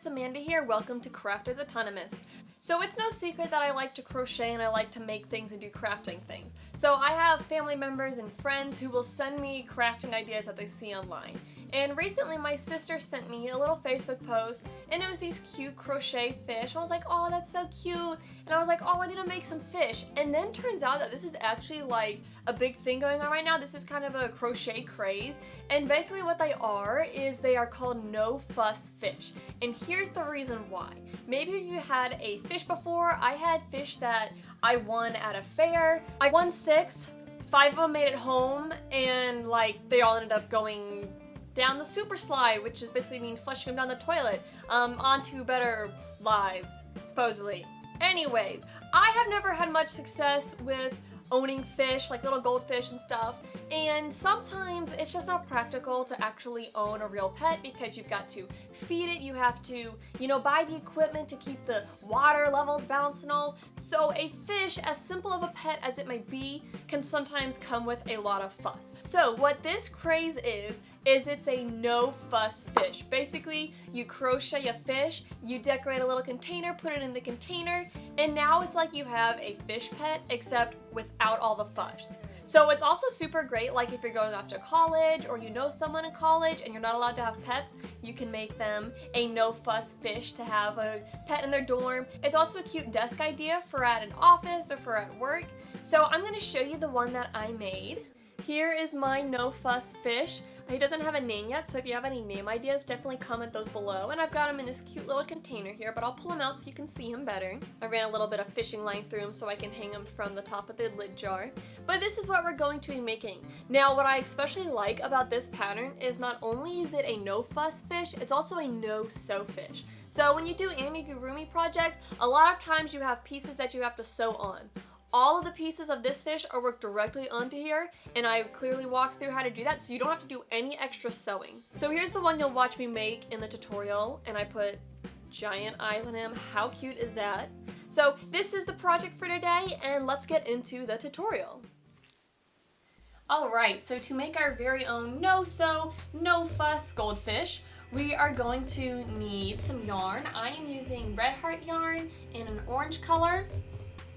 Amanda here. Welcome to Crafters Autonomous. So it's no secret that I like to crochet and I like to make things and do crafting things. So I have family members and friends who will send me crafting ideas that they see online. And recently my sister sent me a little Facebook post and it was these cute crochet fish. I was like, oh, that's so cute. And I was like, oh, I need to make some fish. And then turns out that this is actually like a big thing going on right now. This is kind of a crochet craze. And basically what they are is they are called no fuss fish. And here's the reason why. Maybe you had a fish before. I had fish that I won at a fair. I won 6, 5 of them made it home, and like they all ended up going down the super slide, which is basically mean flushing them down the toilet, onto better lives, supposedly. Anyways, I have never had much success with owning fish, like little goldfish and stuff, and sometimes it's just not practical to actually own a real pet because you've got to feed it, you have to, buy the equipment to keep the water levels balanced and all. So a fish, as simple of a pet as it may be, can sometimes come with a lot of fuss. So what this craze is it's a no fuss fish. Basically, you crochet a fish, you decorate a little container, put it in the container, and now it's like you have a fish pet except without all the fuss. So it's also super great, like if you're going off to college or you know someone in college and you're not allowed to have pets, you can make them a no fuss fish to have a pet in their dorm. It's also a cute desk idea for at an office or for at work. So I'm going to show you the one that I made. Here is my no fuss fish. He doesn't have a name yet, so if you have any name ideas, definitely comment those below. And I've got him in this cute little container here, but I'll pull him out so you can see him better. I ran a little bit of fishing line through him so I can hang him from the top of the lid jar. But this is what we're going to be making. Now, what I especially like about this pattern is not only is it a no fuss fish, it's also a no sew fish. So when you do amigurumi projects, a lot of times you have pieces that you have to sew on. All of the pieces of this fish are worked directly onto here, and I clearly walk through how to do that, so you don't have to do any extra sewing. So here's the one you'll watch me make in the tutorial, and I put giant eyes on him. How cute is that? So this is the project for today, and let's get into the tutorial. Alright, so to make our very own no sew, no fuss goldfish, we are going to need some yarn. I am using Red Heart yarn in an orange color.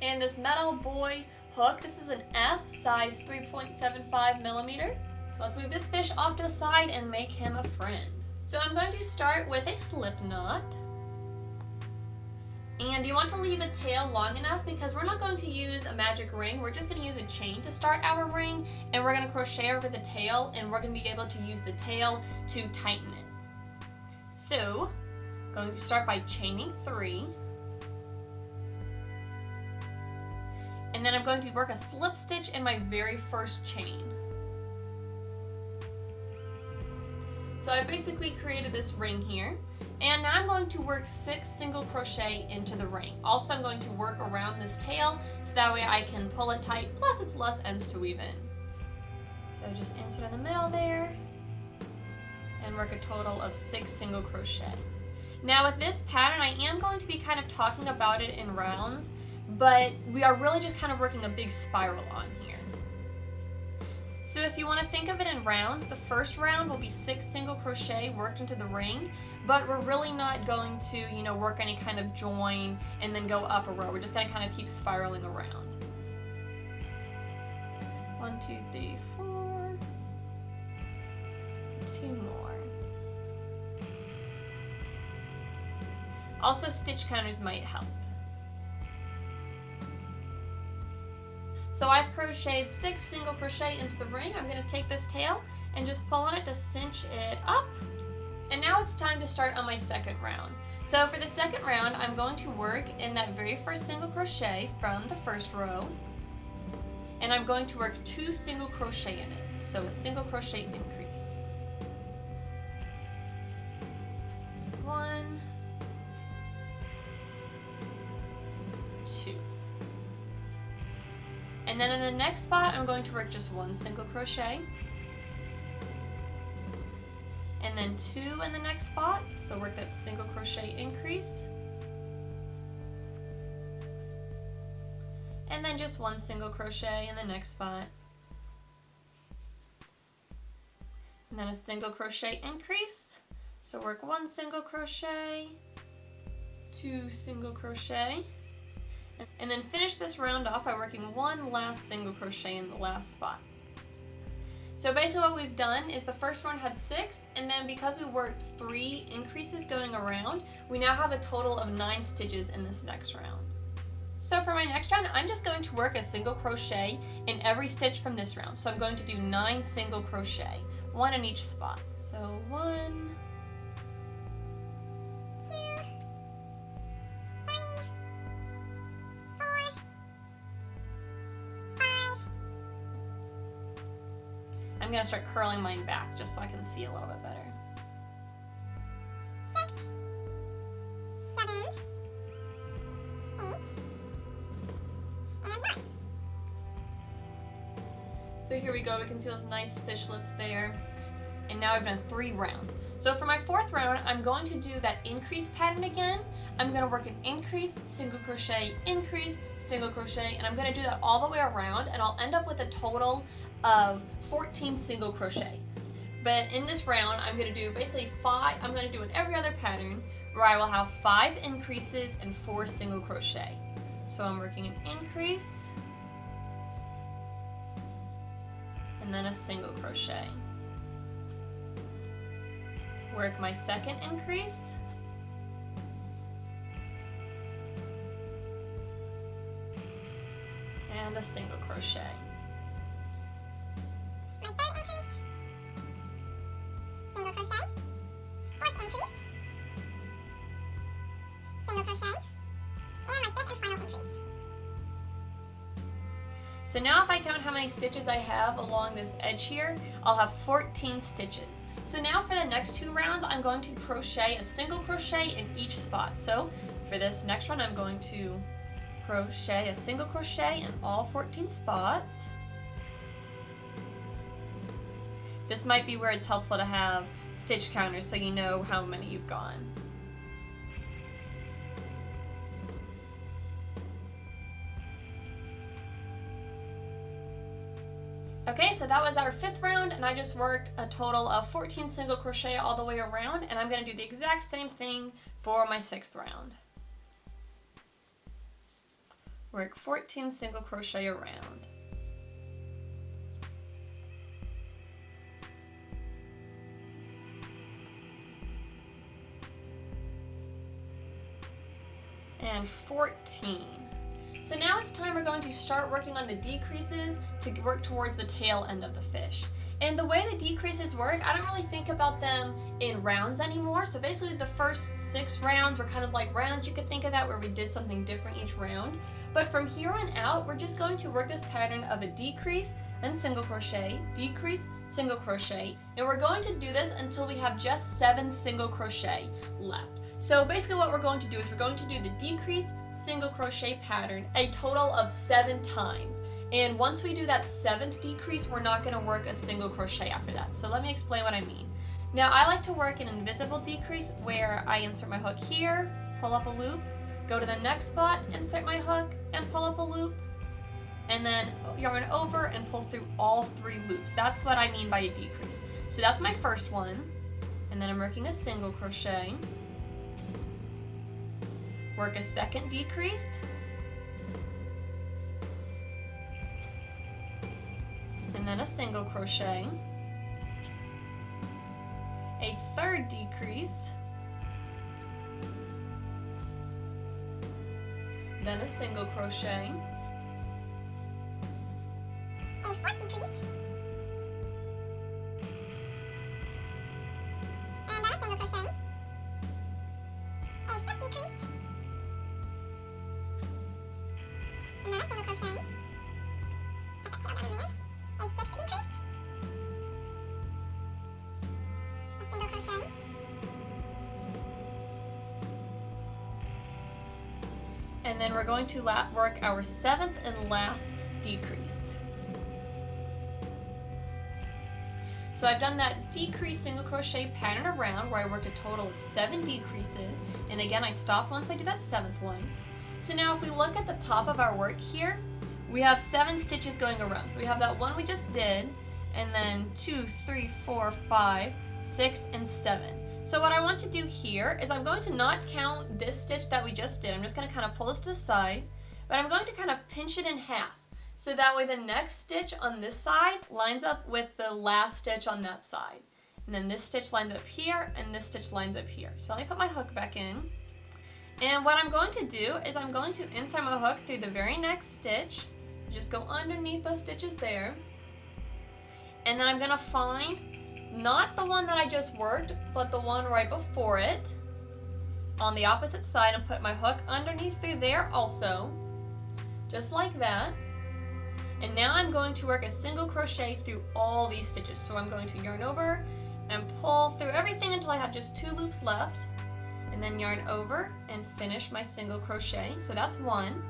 And this metal boy hook, this is an F, size 3.75 millimeter. So let's move this fish off to the side and make him a friend. So I'm going to start with a slip knot. And you want to leave the tail long enough because we're not going to use a magic ring. We're just going to use a chain to start our ring, and we're going to crochet over the tail, and we're going to be able to use the tail to tighten it. So I'm going to start by chaining 3. And then I'm going to work a slip stitch in my very first chain. So I basically created this ring here, and now I'm going to work 6 single crochet into the ring. Also, I'm going to work around this tail so that way I can pull it tight, plus it's less ends to weave in. So just insert in the middle there and work a total of 6 single crochet. Now with this pattern, I am going to be kind of talking about it in rounds, but we are really just kind of working a big spiral on here. So if you want to think of it in rounds, the first round will be 6 single crochet worked into the ring, but we're really not going to, work any kind of join and then go up a row. We're just going to kind of keep spiraling around. 1, 2, 3, 4. 2 more. Also, stitch counters might help. So I've crocheted 6 single crochet into the ring. I'm going to take this tail and just pull on it to cinch it up. And now it's time to start on my second round. So for the second round, I'm going to work in that very first single crochet from the first row. And I'm going to work 2 single crochet in it. So a single crochet increase. 1, 2. And then in the next spot, I'm going to work just 1 single crochet. And then 2 in the next spot, so work that single crochet increase. And then just 1 single crochet in the next spot. And then a single crochet increase. So work 1 single crochet, 2 single crochet, and then finish this round off by working 1 last single crochet in the last spot. So basically what we've done is the first round had 6, and then because we worked 3 increases going around, we now have a total of 9 stitches in this next round. So for my next round, I'm just going to work a single crochet in every stitch from this round. So I'm going to do 9 single crochet, 1 in each spot. So 1, 2, 3, 4, 5. I'm going to start curling mine back just so I can see a little bit better. 6, 7, 8, and 9. So here we go, we can see those nice fish lips there. And now I've done 3 rounds. So for my 4th round, I'm going to do that increase pattern again. I'm going to work an increase, single crochet, increase, single crochet, and I'm going to do that all the way around, and I'll end up with a total of 14 single crochet. But in this round, I'm going to do basically 5, I'm going to do in every other pattern where I will have 5 increases and 4 single crochet. So I'm working an increase, and then a single crochet. Work my second increase, and a single crochet. My third increase, single crochet, 4th increase, single crochet, and my 5th and final increase. So now if I count how many stitches I have along this edge here, I'll have 14 stitches. So now for the next 2 rounds, I'm going to crochet a single crochet in each spot. So for this next round, I'm going to crochet a single crochet in all 14 spots. This might be where it's helpful to have stitch counters so you know how many you've gone. Okay, so that was our 5th round, and I just worked a total of 14 single crochet all the way around, and I'm going to do the exact same thing for my 6th round. Work 14 single crochet around. And 14. So now it's time we're going to start working on the decreases to work towards the tail end of the fish. And the way the decreases work, I don't really think about them in rounds anymore. So basically the first 6 rounds were kind of like rounds you could think of that where we did something different each round. But from here on out, we're just going to work this pattern of a decrease and single crochet, decrease, single crochet. And we're going to do this until we have just 7 single crochet left. So basically what we're going to do is we're going to do the decrease, single crochet pattern a total of 7 times. And once we do that 7th decrease, we're not going to work a single crochet after that. So let me explain what I mean. Now I like to work an invisible decrease where I insert my hook here, pull up a loop, go to the next spot, insert my hook, and pull up a loop, and then yarn over and pull through all 3 loops. That's what I mean by a decrease. So that's my first one, and then I'm working a single crochet, work a second decrease, and then a single crochet, a third decrease, then a single crochet, a 4th decrease, and then a single crochet, a 5th decrease, and then a single crochet, put that tail down there, a 6th decrease, a single crochet, and then we're going to work our 7th and last decrease. So I've done that decrease single crochet pattern around where I worked a total of 7 decreases, and again I stopped once I did that 7th one. So now if we look at the top of our work here, we have 7 stitches going around. So we have that one we just did, and then 2, 3, 4, 5, 6, and 7. So what I want to do here is I'm going to not count this stitch that we just did. I'm just going to kind of pull this to the side, but I'm going to kind of pinch it in half. So that way the next stitch on this side lines up with the last stitch on that side. And then this stitch lines up here, and this stitch lines up here. So let me put my hook back in. And what I'm going to do is I'm going to insert my hook through the very next stitch. So just go underneath those stitches there. And then I'm going to find not the one that I just worked, but the one right before it on the opposite side, and put my hook underneath through there also, just like that. And now I'm going to work a single crochet through all these stitches. So I'm going to yarn over and pull through everything until I have just 2 loops left, and then yarn over and finish my single crochet. So that's one.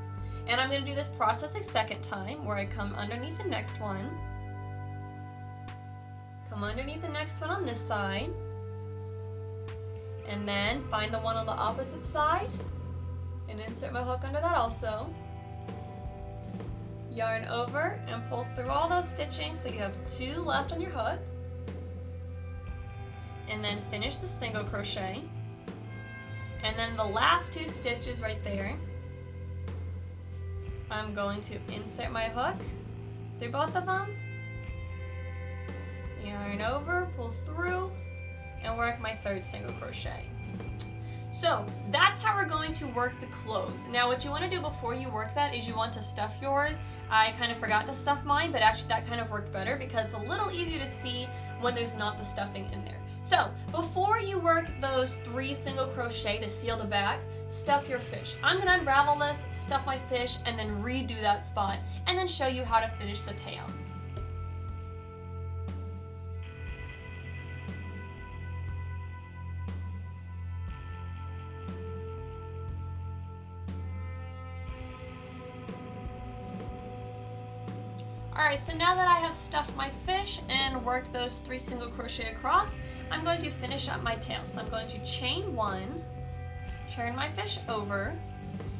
And I'm going to do this process a second time, where I come underneath the next one, come underneath the next one on this side, and then find the one on the opposite side and insert my hook under that also. Yarn over and pull through all those stitching so you have 2 left on your hook, and then finish the single crochet. And then the last 2 stitches right there, I'm going to insert my hook through both of them, yarn over, pull through, and work my 3rd single crochet. So that's how we're going to work the clothes. Now what you want to do before you work that is you want to stuff yours. I kind of forgot to stuff mine, but actually that kind of worked better because it's a little easier to see when there's not the stuffing in there. So before you work those 3 single crochet to seal the back, stuff your fish. I'm going to unravel this, stuff my fish, and then redo that spot, and then show you how to finish the tail. Alright, so now that I have stuffed my fish and worked those 3 single crochet across, I'm going to finish up my tail. So I'm going to chain 1, turn my fish over,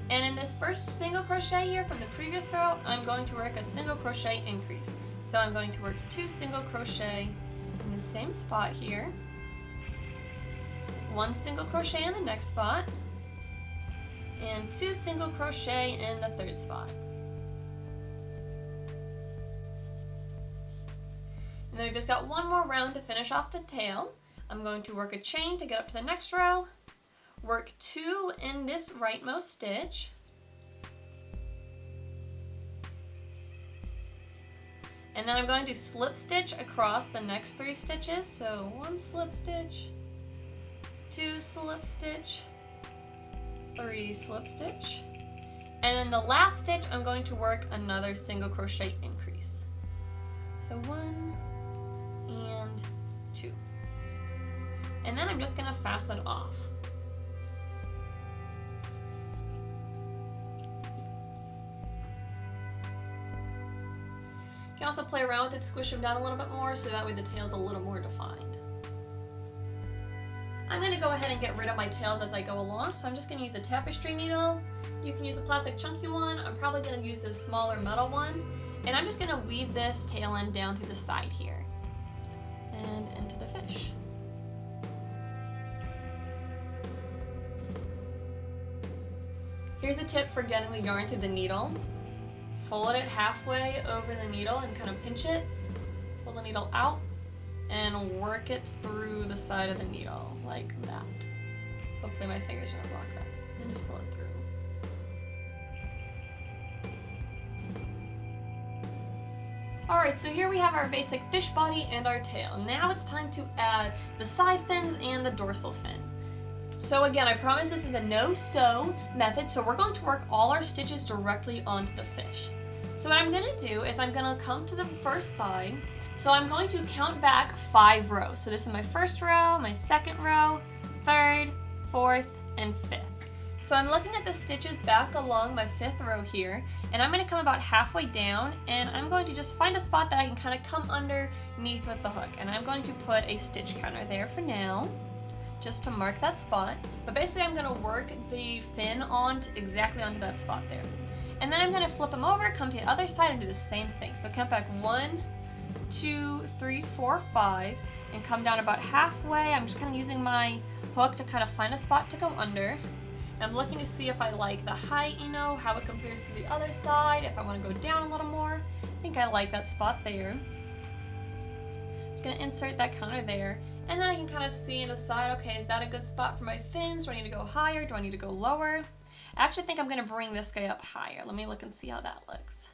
and in this first single crochet here from the previous row, I'm going to work a single crochet increase. So I'm going to work 2 single crochet in the same spot here, 1 single crochet in the next spot, and 2 single crochet in the 3rd spot. And then we've just got 1 more round to finish off the tail. I'm going to work a chain to get up to the next row, work 2 in this rightmost stitch, and then I'm going to slip stitch across the next 3 stitches. So 1 slip stitch, 2 slip stitch, 3 slip stitch, and in the last stitch I'm going to work another single crochet increase. So 1 and 2. And then I'm just going to fasten off. You can also play around with it, squish them down a little bit more so that way the tail's a little more defined. I'm going to go ahead and get rid of my tails as I go along, so I'm just going to use a tapestry needle. You can use a plastic chunky one. I'm probably going to use this smaller metal one. And I'm just going to weave this tail end down through the side here and into the fish. Here's a tip for getting the yarn through the needle. Fold it halfway over the needle and kind of pinch it. Pull the needle out and work it through the side of the needle like that. Hopefully my fingers don't block that. Then just pull it through. Alright, so here we have our basic fish body and our tail. Now it's time to add the side fins and the dorsal fin. So again, I promise this is a no-sew method, so we're going to work all our stitches directly onto the fish. So what I'm going to do is I'm going to come to the first side, so I'm going to count back 5 rows. So this is my first row, my second row, third, fourth, and fifth. So I'm looking at the stitches back along my 5th row here, and I'm going to come about halfway down, and I'm going to just find a spot that I can kind of come underneath with the hook, and I'm going to put a stitch counter there for now, just to mark that spot. But basically I'm going to work the fin exactly onto that spot there. And then I'm going to flip them over, come to the other side, and do the same thing. So count back 1, 2, 3, 4, 5, and come down about halfway. I'm just kind of using my hook to kind of find a spot to go under. I'm looking to see if I like the height, how it compares to the other side, if I want to go down a little more. I think I like that spot there. Just going to insert that counter there, and then I can kind of see and decide, okay, is that a good spot for my fins? Do I need to go higher? Do I need to go lower? I actually think I'm going to bring this guy up higher. Let me look and see how that looks.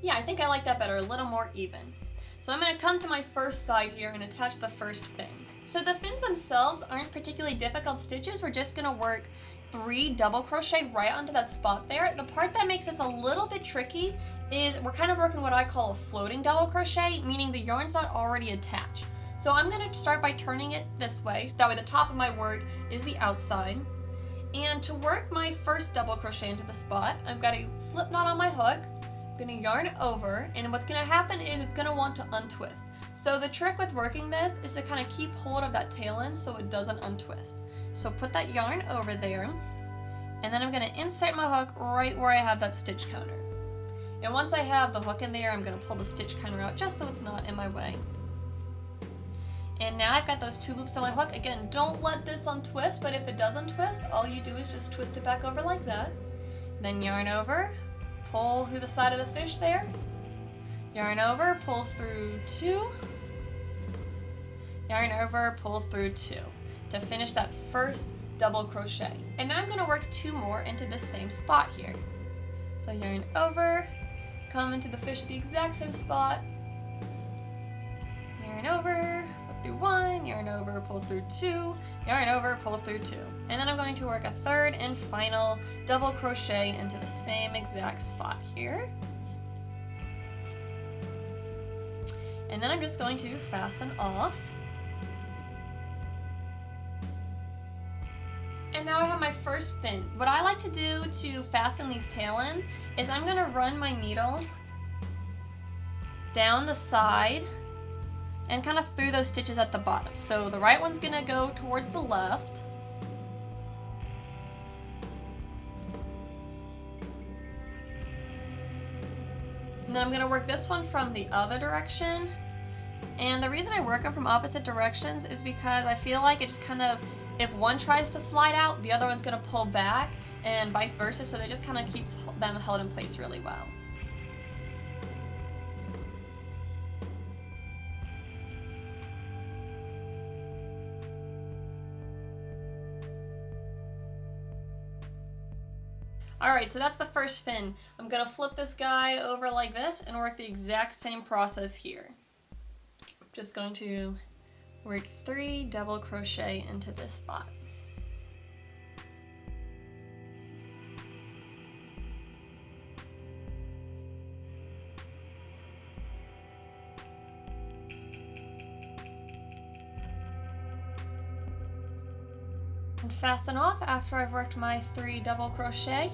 Yeah, I think I like that better, a little more even. So I'm going to come to my first side here and attach the first fin. So the fins themselves aren't particularly difficult stitches. We're just going to work 3 double crochet right onto that spot there. The part that makes this a little bit tricky is we're kind of working what I call a floating double crochet, meaning the yarn's not already attached. So I'm going to start by turning it this way, so that way the top of my work is the outside. And to work my first double crochet into the spot, I've got a slip knot on my hook. I'm going to yarn over, and what's going to happen is it's going to want to untwist. So the trick with working this is to kind of keep hold of that tail end so it doesn't untwist. So put that yarn over there, and then I'm going to insert my hook right where I have that stitch counter. And once I have the hook in there, I'm going to pull the stitch counter out just so it's not in my way. And now I've got those 2 loops on my hook. Again, don't let this untwist, but if it does untwist, all you do is just twist it back over like that. Then yarn over, pull through the side of the fish there, yarn over, pull through 2, yarn over, pull through 2 to finish that first double crochet. And now I'm going to work 2 more into this same spot here. So yarn over, come into the fish at the exact same spot, yarn over, pull through 1, yarn over, pull through 2, yarn over, pull through 2. And then I'm going to work a 3rd and final double crochet into the same exact spot here. And then I'm just going to fasten off. And now I have my first fin. What I like to do to fasten these tail ends is I'm going to run my needle down the side and kind of through those stitches at the bottom. So the right one's going to go towards the left. And then I'm going to work this one from the other direction. And the reason I work them from opposite directions is because I feel like it just kind of, if one tries to slide out, the other one's going to pull back and vice versa, so they just kind of keeps them held in place really well. Alright, so that's the first fin. I'm going to flip this guy over like this and work the exact same process here. Just going to work 3 double crochet into this spot. And fasten off after I've worked my 3 double crochet,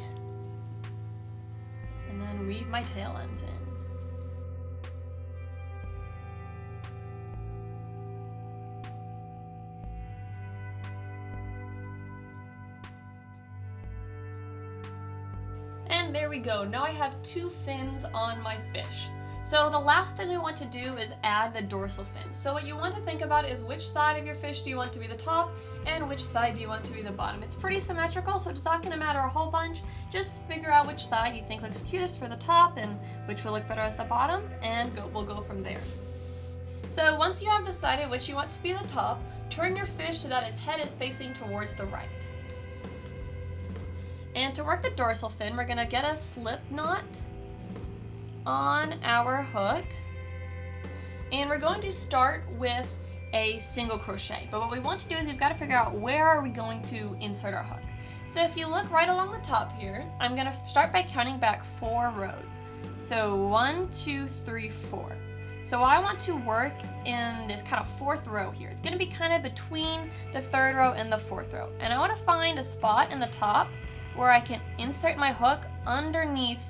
and then weave my tail ends in. And there we go. Now I have 2 fins on my fish. So the last thing we want to do is add the dorsal fin. So what you want to think about is which side of your fish do you want to be the top and which side do you want to be the bottom. It's pretty symmetrical, so it's not going to matter a whole bunch. Just figure out which side you think looks cutest for the top and which will look better as the bottom, and we'll go from there. So once you have decided which you want to be the top, turn your fish so that his head is facing towards the right. And to work the dorsal fin, we're going to get a slip knot on our hook, and we're going to start with a single crochet. But what we want to do is we've got to figure out where are we going to insert our hook. So if you look right along the top here, I'm going to start by counting back 4 rows. So 1, 2, 3, 4. So I want to work in this kind of 4th row here. It's going to be kind of between the 3rd row and the 4th row. And I want to find a spot in the top where I can insert my hook underneath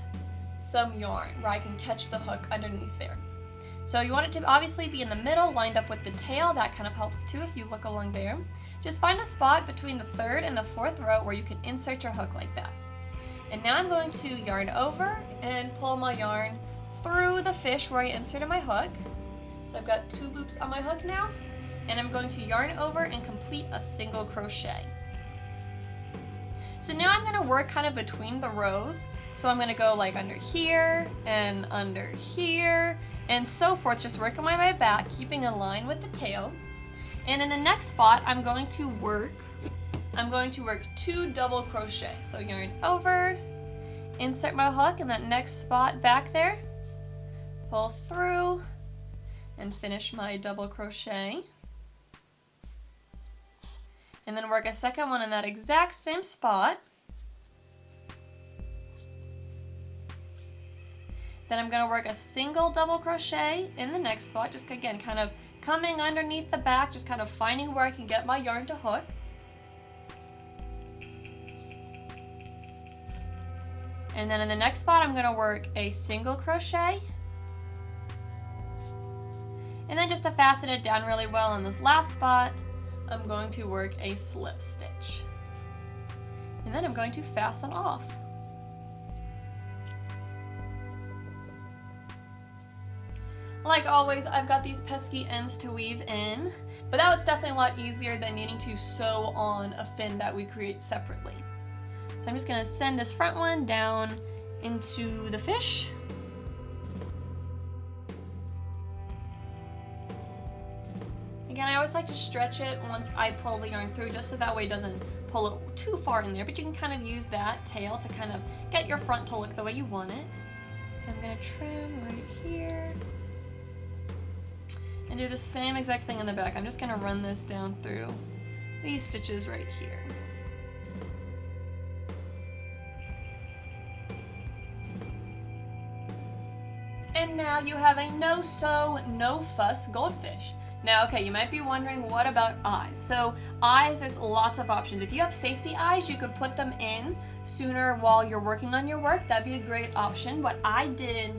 some yarn, where I can catch the hook underneath there. So you want it to obviously be in the middle, lined up with the tail. That kind of helps too if you look along there. Just find a spot between the 3rd and the 4th row where you can insert your hook like that. And now I'm going to yarn over and pull my yarn through the fish where I inserted my hook. So I've got 2 loops on my hook now, and I'm going to yarn over and complete a single crochet. So now I'm going to work kind of between the rows. So I'm going to go like under here and so forth, just working my way back, keeping in line with the tail. And in the next spot, I'm going to work 2 double crochet. So yarn over, insert my hook in that next spot back there, pull through, and finish my double crochet. And then work a second one in that exact same spot. Then I'm going to work a single double crochet in the next spot, just again kind of coming underneath the back, just kind of finding where I can get my yarn to hook. And then in the next spot I'm going to work a single crochet. And then just to fasten it down really well in this last spot, I'm going to work a slip stitch. And then I'm going to fasten off. Like always, I've got these pesky ends to weave in, but that was definitely a lot easier than needing to sew on a fin that we create separately. So I'm just going to send this front one down into the fish. Again, I always like to stretch it once I pull the yarn through, just so that way it doesn't pull it too far in there, but you can kind of use that tail to kind of get your front to look the way you want it. I'm going to trim right here. And do the same exact thing in the back. I'm just going to run this down through these stitches right here. And now you have a no-sew, no-fuss goldfish. Now, okay, you might be wondering, what about eyes? So eyes, there's lots of options. If you have safety eyes, you could put them in sooner while you're working on your work. That'd be a great option. What I did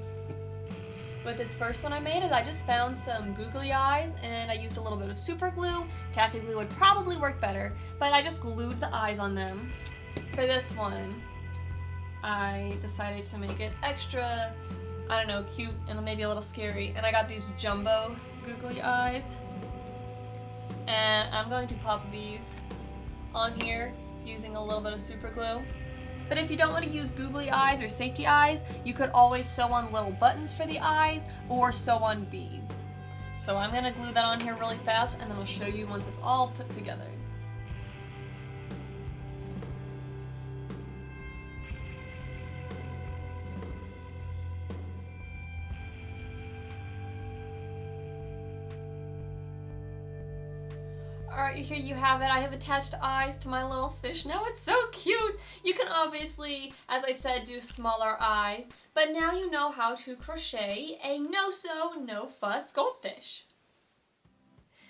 with this first one I made is I just found some googly eyes and I used a little bit of super glue. Tacky glue would probably work better, but I just glued the eyes on them. For this one, I decided to make it extra, I don't know, cute and maybe a little scary. And I got these jumbo googly eyes. And I'm going to pop these on here using a little bit of super glue. But if you don't want to use googly eyes or safety eyes, you could always sew on little buttons for the eyes or sew on beads. So I'm going to glue that on here really fast and then I'll show you once it's all put together. Alright, here you have it. I have attached eyes to my little fish. Now it's so cute! You can obviously, as I said, do smaller eyes, but now you know how to crochet a no-sew, no-fuss goldfish.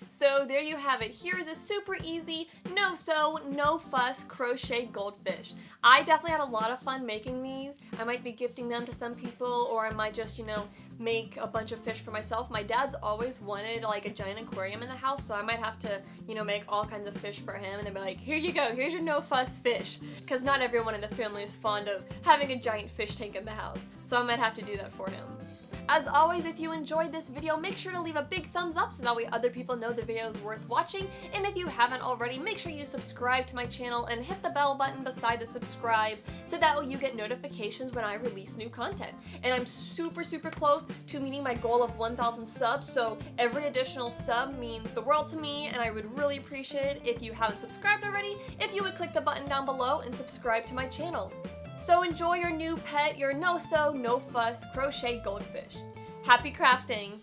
So there you have it. Here is a super easy, no-sew, no-fuss crochet goldfish. I definitely had a lot of fun making these. I might be gifting them to some people, or I might just, make a bunch of fish for myself. My dad's always wanted like a giant aquarium in the house, so I might have to, make all kinds of fish for him and then be like, here you go, here's your no-fuss fish. Because not everyone in the family is fond of having a giant fish tank in the house, so I might have to do that for him. As always, if you enjoyed this video, make sure to leave a big thumbs up so that way other people know the video is worth watching. And if you haven't already, make sure you subscribe to my channel and hit the bell button beside the subscribe so that way you get notifications when I release new content. And I'm super close to meeting my goal of 1,000 subs, so every additional sub means the world to me, and I would really appreciate it if you haven't subscribed already, if you would click the button down below and subscribe to my channel. So enjoy your new pet, your no-sew, no-fuss crochet goldfish. Happy crafting!